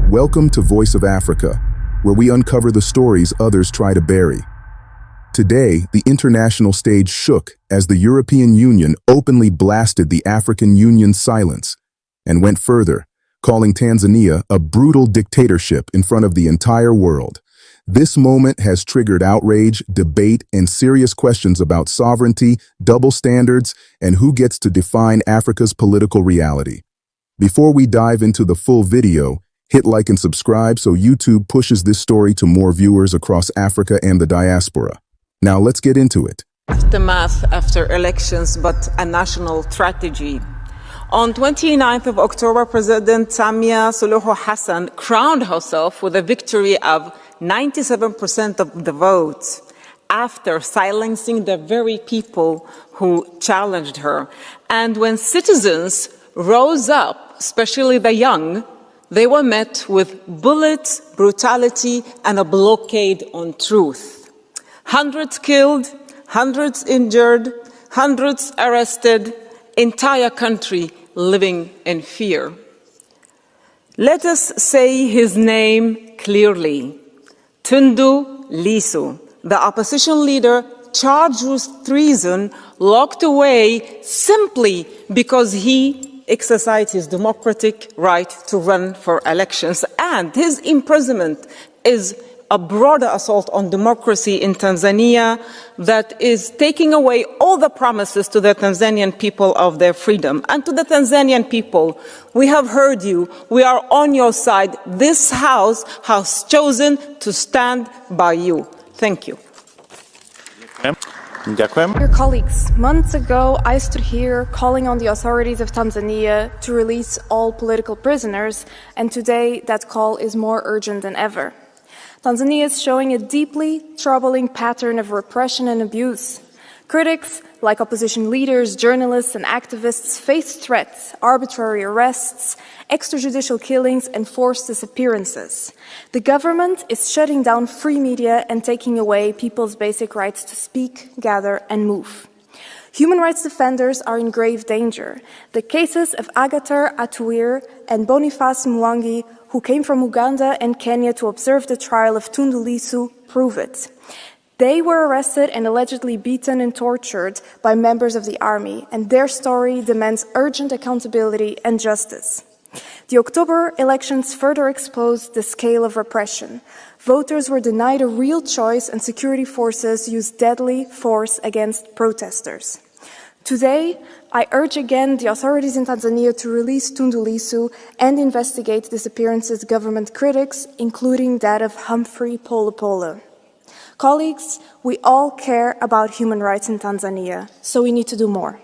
Welcome to Voice of Africa, where we uncover the stories others try to bury. Today, the international stage shook as the European Union openly blasted the African Union's silence and went further, calling Tanzania a brutal dictatorship in front of the entire world. This moment has triggered outrage, debate, and serious questions about sovereignty, double standards, and who gets to define Africa's political reality. Before we dive into the full video, hit like and subscribe so YouTube pushes this story to more viewers across Africa and the diaspora. Now let's get into it. Aftermath after elections, but a national tragedy. On 29th of October, President Samia Suluhu Hassan crowned herself with a victory of 97% of the vote after silencing the very people who challenged her. And when citizens rose up, especially the young, they were met with bullets, brutality, and a blockade on truth. Hundreds killed, hundreds injured, hundreds arrested, entire country living in fear. Let us say his name clearly. Tundu Lissu, the opposition leader charged with treason, locked away simply because he exercised his democratic right to run for elections. And his imprisonment is a broader assault on democracy in Tanzania that is taking away all the promises to the Tanzanian people of their freedom. And to the Tanzanian people, we have heard you. We are on your side. This House has chosen to stand by you. Thank you. Dear colleagues, months ago I stood here calling on the authorities of Tanzania to release all political prisoners, and today that call is more urgent than ever. Tanzania is showing a deeply troubling pattern of repression and abuse. Critics, like opposition leaders, journalists and activists, face threats, arbitrary arrests, extrajudicial killings and forced disappearances. The government is shutting down free media and taking away people's basic rights to speak, gather and move. Human rights defenders are in grave danger. The cases of Agathar Atuir and Boniface Mwangi, who came from Uganda and Kenya to observe the trial of Tundu Lissu, prove it. They were arrested and allegedly beaten and tortured by members of the army, and their story demands urgent accountability and justice. The October elections further exposed the scale of repression. Voters were denied a real choice and security forces used deadly force against protesters. Today, I urge again the authorities in Tanzania to release Tundu Lissu and investigate disappearances of government critics, including that of Humphrey Polepole. Colleagues, we all care about human rights in Tanzania, so we need to do more.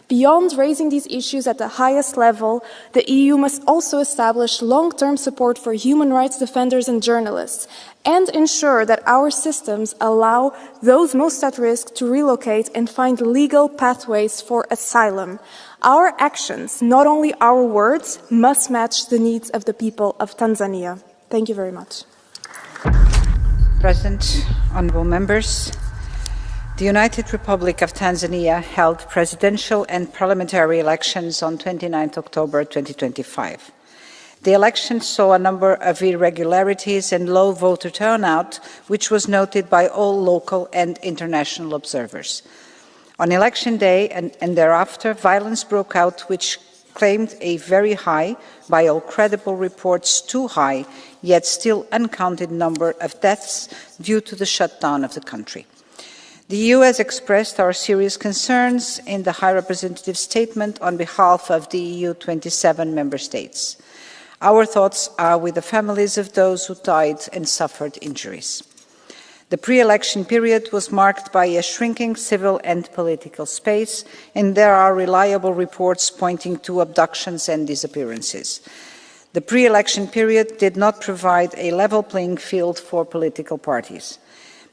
Beyond raising these issues at the highest level, the EU must also establish long-term support for human rights defenders and journalists, and ensure that our systems allow those most at risk to relocate and find legal pathways for asylum. Our actions, not only our words, must match the needs of the people of Tanzania. Thank you very much. President, honourable members, the United Republic of Tanzania held presidential and parliamentary elections on 29 October 2025. The elections saw a number of irregularities and low voter turnout, which was noted by all local and international observers. On election day and thereafter, violence broke out, which claimed a very high, by all credible reports too high, yet still uncounted number of deaths due to the shutdown of the country. The EU has expressed our serious concerns in the High Representative's statement on behalf of the EU 27 member states. Our thoughts are with the families of those who died and suffered injuries. The pre-election period was marked by a shrinking civil and political space, and there are reliable reports pointing to abductions and disappearances. The pre-election period did not provide a level playing field for political parties.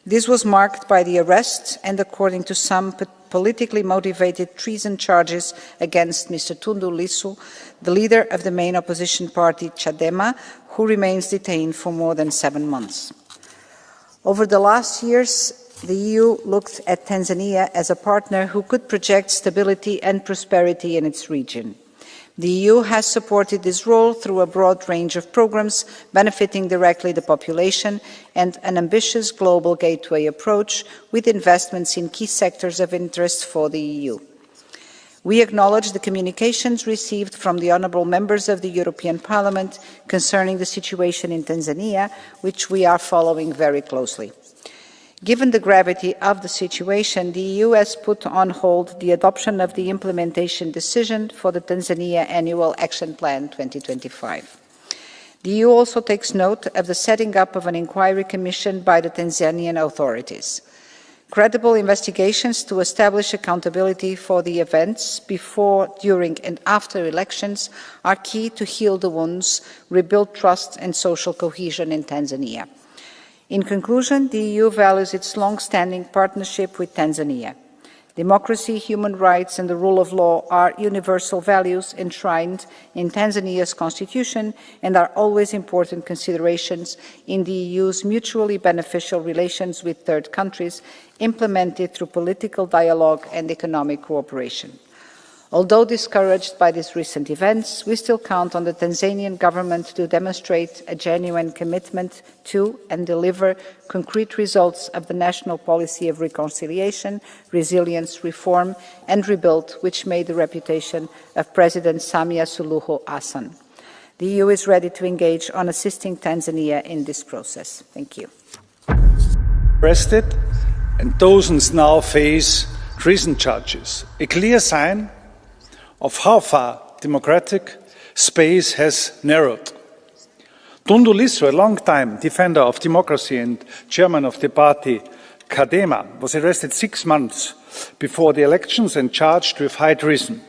This was marked by the arrest and, according to some, politically motivated treason charges against Mr. Tundu Lissu, the leader of the main opposition party, Chadema, who remains detained for more than 7 months. Over the last years, the EU looked at Tanzania as a partner who could project stability and prosperity in its region. The EU has supported this role through a broad range of programmes benefiting directly the population and an ambitious global gateway approach with investments in key sectors of interest for the EU. We acknowledge the communications received from the honourable members of the European Parliament concerning the situation in Tanzania, which we are following very closely. Given the gravity of the situation, the EU has put on hold the adoption of the implementation decision for the Tanzania Annual Action Plan 2025. The EU also takes note of the setting up of an inquiry commission by the Tanzanian authorities. Credible investigations to establish accountability for the events before, during and after elections are key to heal the wounds, rebuild trust and social cohesion in Tanzania. In conclusion, the EU values its long-standing partnership with Tanzania. Democracy, human rights and the rule of law are universal values enshrined in Tanzania's constitution and are always important considerations in the EU's mutually beneficial relations with third countries, implemented through political dialogue and economic cooperation. Although discouraged by these recent events, we still count on the Tanzanian government to demonstrate a genuine commitment to and deliver concrete results of the national policy of reconciliation, resilience, reform and rebuild, which made the reputation of President Samia Suluhu Hassan. The EU is ready to engage on assisting Tanzania in this process. Thank you. Arrested and dozens now face treason charges, a clear sign of how far democratic space has narrowed. Tundu Lissu, a long-time defender of democracy and chairman of the party Chadema, was arrested 6 months before the elections and charged with high treason,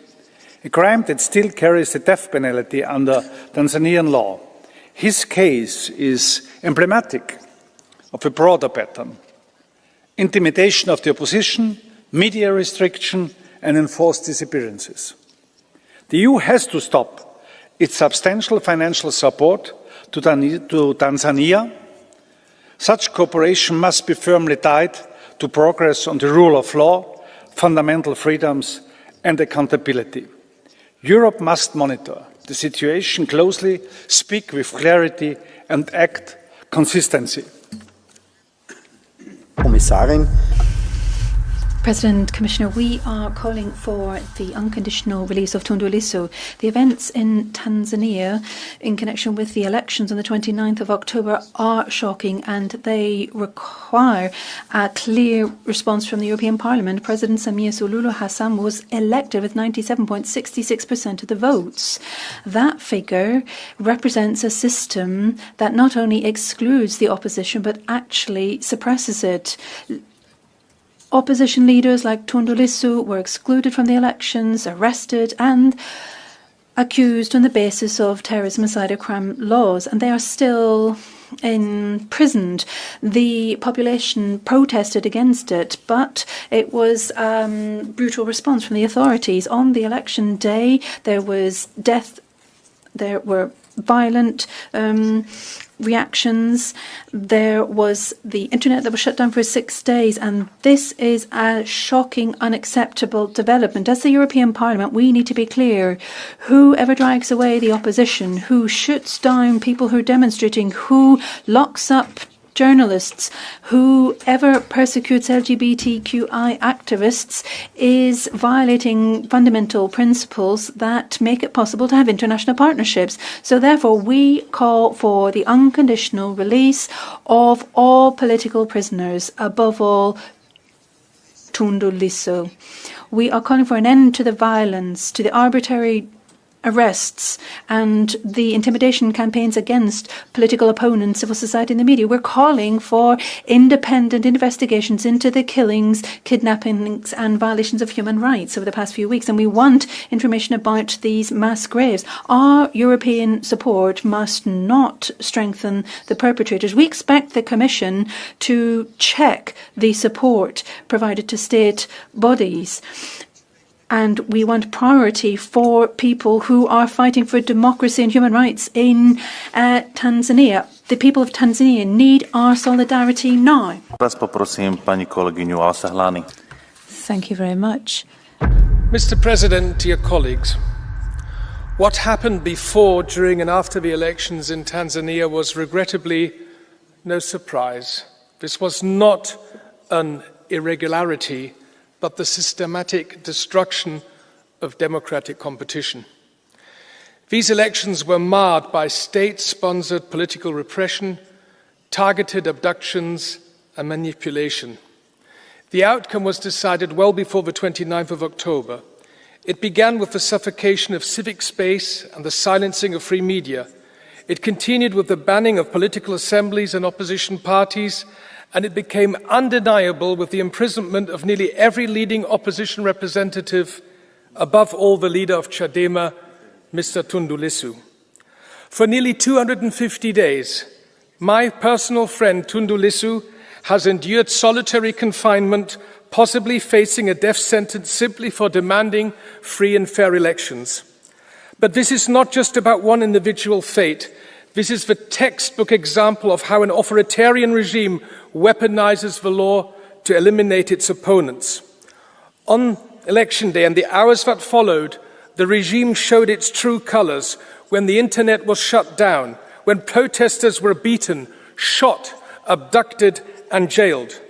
a crime that still carries the death penalty under Tanzanian law. His case is emblematic of a broader pattern: intimidation of the opposition, media restriction and enforced disappearances. The EU has to stop its substantial financial support to Tanzania. Such cooperation must be firmly tied to progress on the rule of law, fundamental freedoms and accountability. Europe must monitor the situation closely, speak with clarity and act consistently. Kommissarin. President, Commissioner, we are calling for the unconditional release of Tundu Lissu. The events in Tanzania in connection with the elections on the 29th of October are shocking and they require a clear response from the European Parliament. President Samia Suluhu Hassan was elected with 97.66% of the votes. That figure represents a system that not only excludes the opposition but actually suppresses it. Opposition leaders like Tundu Lissu were excluded from the elections, arrested and accused on the basis of terrorism and cybercrime laws, and they are still imprisoned. The population protested against it, but it was brutal response from the authorities. On the election day, there was death, there were violent reactions. There was the internet that was shut down for 6 days, and this is a shocking, unacceptable development. As the European Parliament, we need to be clear. Whoever drags away the opposition, who shoots down people who are demonstrating, who locks up journalists, whoever persecutes LGBTQI activists is violating fundamental principles that make it possible to have international partnerships. So therefore, we call for the unconditional release of all political prisoners, above all Tundu Lissu. We are calling for an end to the violence, to the arbitrary arrests and the intimidation campaigns against political opponents, civil society and the media. We're calling for independent investigations into the killings, kidnappings and violations of human rights over the past few weeks, and we want information about these mass graves. Our European support must not strengthen the perpetrators. We expect the Commission to check the support provided to state bodies. And we want priority for people who are fighting for democracy and human rights in Tanzania. The people of Tanzania need our solidarity now. Thank you very much. Mr. President, dear colleagues, What happened before, during and after the elections in Tanzania was regrettably no surprise. This was not an irregularity, but the systematic destruction of democratic competition. These elections were marred by state-sponsored political repression, targeted abductions and manipulation. The outcome was decided well before the 29th of October. It began with the suffocation of civic space and the silencing of free media. It continued with the banning of political assemblies and opposition parties, and it became undeniable with the imprisonment of nearly every leading opposition representative, above all the leader of Chadema, Mr. Tundu Lissu. For nearly 250 days, my personal friend Tundu Lissu has endured solitary confinement, possibly facing a death sentence simply for demanding free and fair elections. But this is not just about one individual fate. This is the textbook example of how an authoritarian regime weaponizes the law to eliminate its opponents. On election day and the hours that followed, the regime showed its true colors when the internet was shut down, when protesters were beaten, shot, abducted and jailed.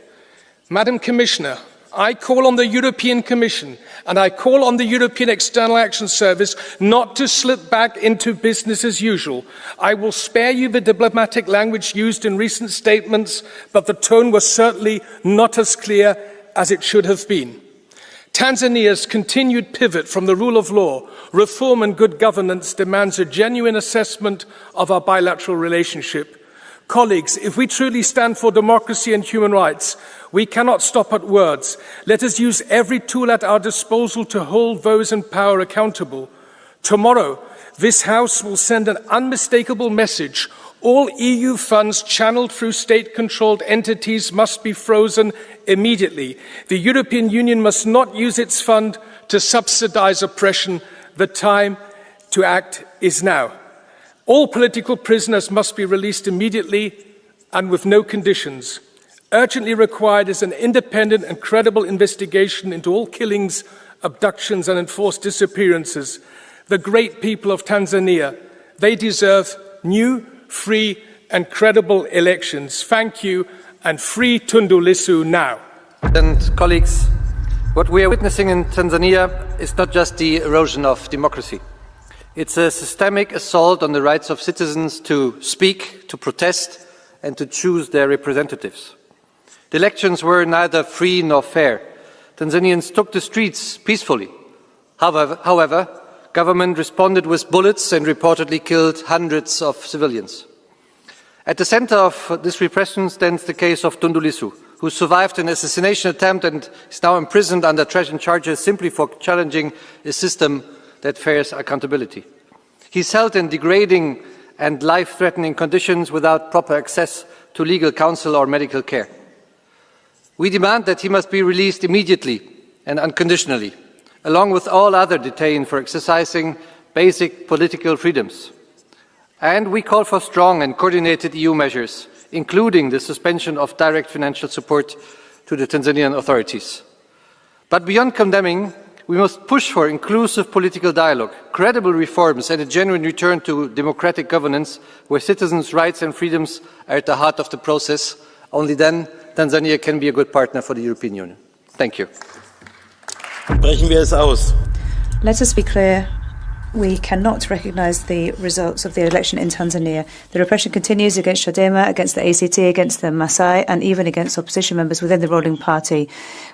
Madam Commissioner, I call on the European Commission and I call on the European External Action Service not to slip back into business as usual. I will spare you the diplomatic language used in recent statements, but the tone was certainly not as clear as it should have been. Tanzania's continued pivot from the rule of law, reform and good governance demands a genuine assessment of our bilateral relationship. Colleagues, if we truly stand for democracy and human rights, we cannot stop at words. Let us use every tool at our disposal to hold those in power accountable. Tomorrow, this House will send an unmistakable message. All EU funds channeled through state-controlled entities must be frozen immediately. The European Union must not use its fund to subsidize oppression. The time to act is now. All political prisoners must be released immediately and with no conditions. Urgently required is an independent and credible investigation into all killings, abductions and enforced disappearances. The great people of Tanzania, they deserve new, free and credible elections. Thank you, and free Tundu Lissu now. And colleagues, what we are witnessing in Tanzania is not just the erosion of democracy. It's a systemic assault on the rights of citizens to speak, to protest, and to choose their representatives. The elections were neither free nor fair. Tanzanians took the streets peacefully. However, government responded with bullets and reportedly killed hundreds of civilians. At the center of this repression stands the case of Tundu Lissu, who survived an assassination attempt and is now imprisoned under treason charges simply for challenging a system that fears accountability. He's held in degrading and life-threatening conditions without proper access to legal counsel or medical care. We demand that he must be released immediately and unconditionally, along with all other detained for exercising basic political freedoms. And we call for strong and coordinated EU measures, including the suspension of direct financial support to the Tanzanian authorities. But beyond condemning, we must push for inclusive political dialogue, credible reforms and a genuine return to democratic governance where citizens' rights and freedoms are at the heart of the process. Only then Tanzania can be a good partner for the European Union. Thank you. Sprechen wir es aus. Let us be clear. We cannot recognise the results of the election in Tanzania. The repression continues against Chadema, against the ACT, against the Maasai, and even against opposition members within the ruling party.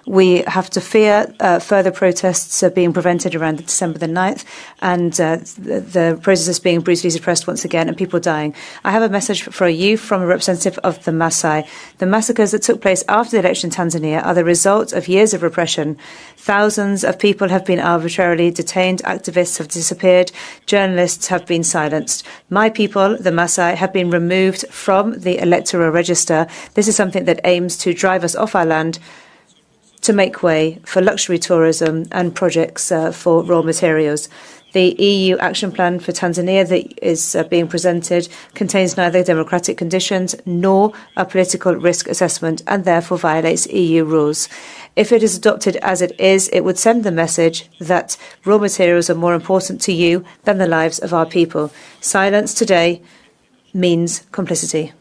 We have to fear further protests being prevented around December the 9th, and the protests being brutally suppressed once again, and people dying. I have a message for you from a representative of the Maasai. The massacres that took place after the election in Tanzania are the result of years of repression. Thousands of people have been arbitrarily detained, activists have disappeared, journalists have been silenced. My people, the Maasai, have been removed from the electoral register. This is something that aims to drive us off our land to make way for luxury tourism and projects for raw materials. The EU action plan for Tanzania that is being presented contains neither democratic conditions nor a political risk assessment and therefore violates EU rules. If it is adopted as it is, it would send the message that raw materials are more important to you than the lives of our people. Silence today means complicity.